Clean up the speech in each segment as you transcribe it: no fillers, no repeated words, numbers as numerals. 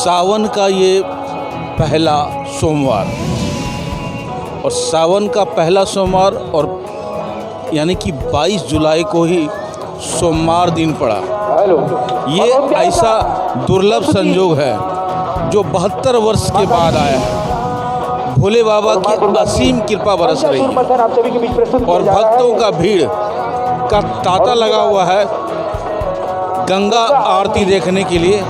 सावन का ये पहला सोमवार और सावन का पहला सोमवार और यानी कि 22 जुलाई को ही सोमवार दिन पड़ा। ये ऐसा दुर्लभ संयोग है जो 72 वर्ष के बाद आया है। भोले बाबा की असीम कृपा बरस रही है और भक्तों का भीड़ का तांता लगा हुआ है गंगा आरती देखने के लिए।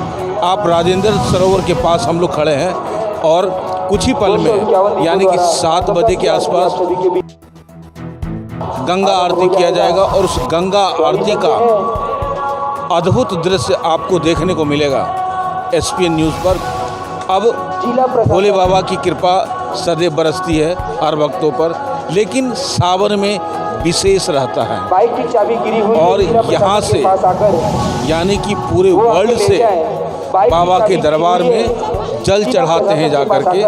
आप राजेंद्र सरोवर के पास हम लोग खड़े हैं और कुछ ही पल में यानी कि 7 बजे के आसपास गंगा आरती किया जाएगा और उस गंगा आरती का अद्भुत दृश्य आपको देखने को मिलेगा एसपीएन न्यूज़ पर। अब भोले बाबा की कृपा सदैव बरसती है हर भक्तों पर, लेकिन सावन में विशेष रहता है और यहाँ से यानी कि पूरे वर्ल्ड से बाबा के दरबार में जल चढ़ाते हैं जाकर के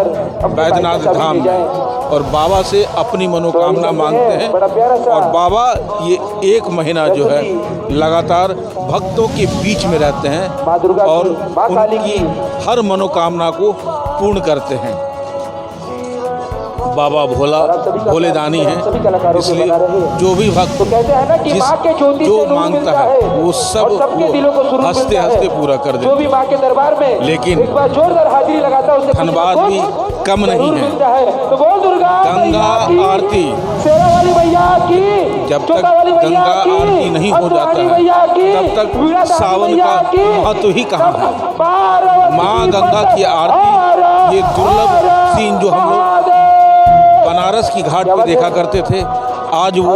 बैद्यनाथ धाम में और बाबा से अपनी मनोकामना मांगते हैं। और बाबा ये 1 महीना जो है लगातार भक्तों के बीच में रहते हैं और उनकी हर मनोकामना को पूर्ण करते हैं। बाबा भोले दानी हैं, इसलिए जो भी भक्त जो मांगता है वो सब वो हंसते हंसते पूरा कर देते हैं। लेकिन धन्यवाद भी कम नहीं है। गंगा आरती जब तक गंगा आरती नहीं हो जाता है तब तक सावन का महत्व ही कहाँ है। माँ गंगा की आरती ये दुर्लभ सीन जो हम लोग बनारस की घाट पे देखा करते थे, आज वो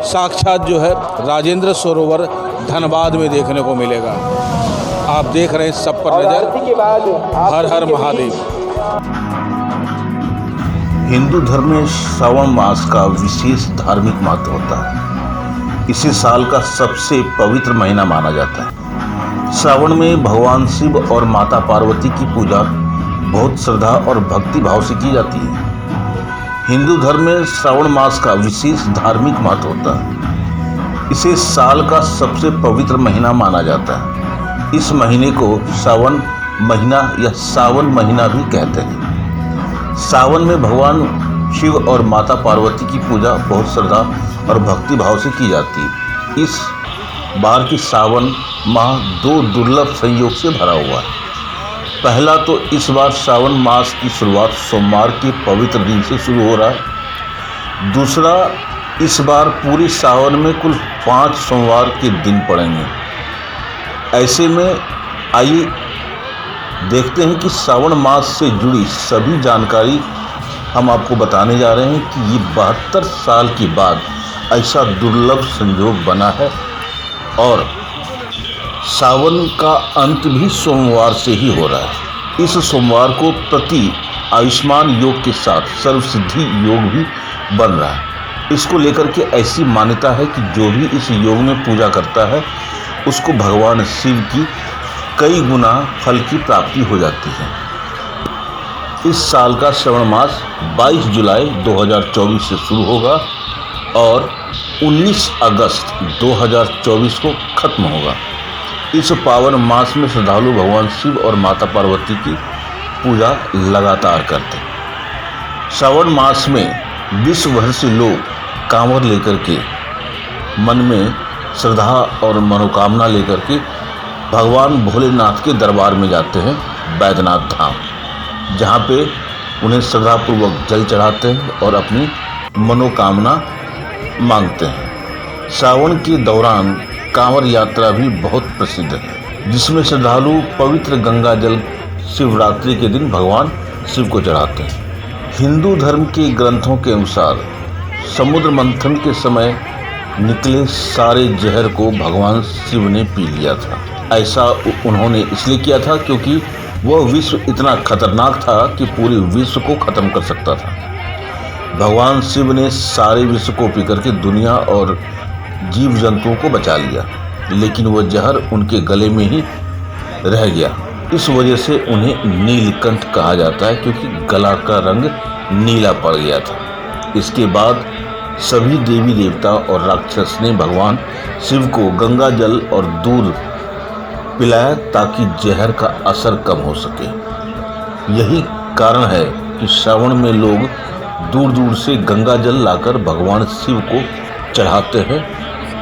साक्षात जो है राजेंद्र सरोवर धनबाद में देखने को मिलेगा। आप देख रहे हैं सब पर नजर। हर हर महादेव। हिंदू धर्म में श्रावण मास का विशेष धार्मिक महत्व होता है। इसे साल का सबसे पवित्र महीना माना जाता है। श्रावण में भगवान शिव और माता पार्वती की पूजा बहुत श्रद्धा और भक्ति भाव से की जाती है। हिंदू धर्म में श्रावण मास का विशेष धार्मिक महत्व होता है। इसे साल का सबसे पवित्र महीना माना जाता है। इस महीने को सावन महीना या सावन महीना भी कहते हैं। सावन में भगवान शिव और माता पार्वती की पूजा बहुत श्रद्धा और भक्ति भाव से की जाती है। इस बार की सावन माह 2 दुर्लभ संयोग से भरा हुआ है। पहला तो इस बार श्रावण मास की शुरुआत सोमवार के पवित्र दिन से शुरू हो रहा है। दूसरा, इस बार पूरे सावन में कुल 5 सोमवार के दिन पड़ेंगे। ऐसे में आइए देखते हैं कि श्रावण मास से जुड़ी सभी जानकारी हम आपको बताने जा रहे हैं कि ये 72 साल के बाद ऐसा दुर्लभ संयोग बना है और सावन का अंत भी सोमवार से ही हो रहा है। इस सोमवार को प्रति आयुष्मान योग के साथ सर्वसिद्धि योग भी बन रहा है। इसको लेकर के ऐसी मान्यता है कि जो भी इस योग में पूजा करता है उसको भगवान शिव की कई गुना फल की प्राप्ति हो जाती है। इस साल का श्रावण मास 22 जुलाई 2024 से शुरू होगा और 19 अगस्त 2024 को खत्म होगा। इस पावन मास में श्रद्धालु भगवान शिव और माता पार्वती की पूजा लगातार करते हैं। श्रावण मास में विश्व भर से लोग कांवर लेकर के मन में श्रद्धा और मनोकामना लेकर के भगवान भोलेनाथ के दरबार में जाते हैं बैद्यनाथ धाम, जहाँ पे उन्हें श्रद्धापूर्वक जल चढ़ाते हैं और अपनी मनोकामना मांगते हैं। श्रावण के दौरान कांवर यात्रा भी बहुत प्रसिद्ध है, जिसमें श्रद्धालु पवित्र गंगा जल शिवरात्रि के दिन भगवान शिव को चढ़ाते हैं। हिंदू धर्म के ग्रंथों के अनुसार समुद्र मंथन के समय निकले सारे जहर को भगवान शिव ने पी लिया था। ऐसा उन्होंने इसलिए किया था क्योंकि वह विश्व इतना खतरनाक था कि पूरे विश्व को खत्म कर सकता था। भगवान शिव ने सारे विश्व को पी करके दुनिया और जीव जंतुओं को बचा लिया, लेकिन वह जहर उनके गले में ही रह गया। इस वजह से उन्हें नीलकंठ कहा जाता है, क्योंकि गला का रंग नीला पड़ गया था। इसके बाद सभी देवी देवता और राक्षस ने भगवान शिव को गंगा जल और दूध पिलाया ताकि जहर का असर कम हो सके। यही कारण है कि श्रावण में लोग दूर दूर से गंगा जल लाकर भगवान शिव को चढ़ाते हैं।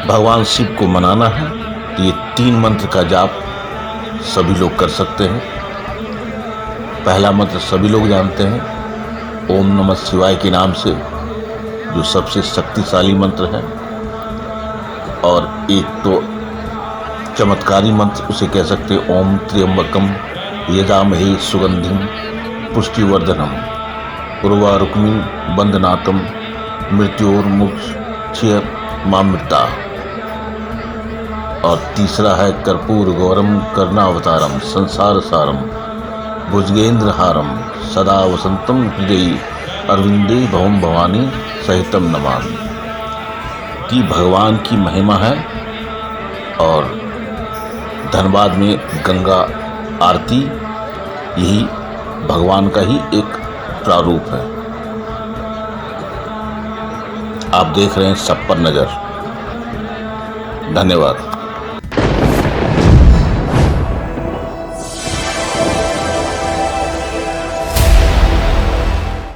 भगवान शिव को मनाना है तो ये 3 मंत्र का जाप सभी लोग कर सकते हैं। पहला मंत्र सभी लोग जानते हैं, ओम नमः शिवाय के नाम से, जो सबसे शक्तिशाली मंत्र है। और एक तो चमत्कारी मंत्र उसे कह सकते हैं, ओम त्र्यंबकम यजामहे सुगंधिम पुष्टिवर्धनम उर्वारुक्मिं बंदनातम मृत्योर्मुक्षय मामृता। और तीसरा है कर्पूर गौरम कर्णावतारम संसार सारम भुजगेंद्रहारम सदा वसंतम हृदय अरविंदे भवम भवानी सहितम नमामि। कि भगवान की महिमा है। और धनबाद में गंगा आरती यही भगवान का ही एक प्रारूप है। आप देख रहे हैं सब पर नजर। धन्यवाद।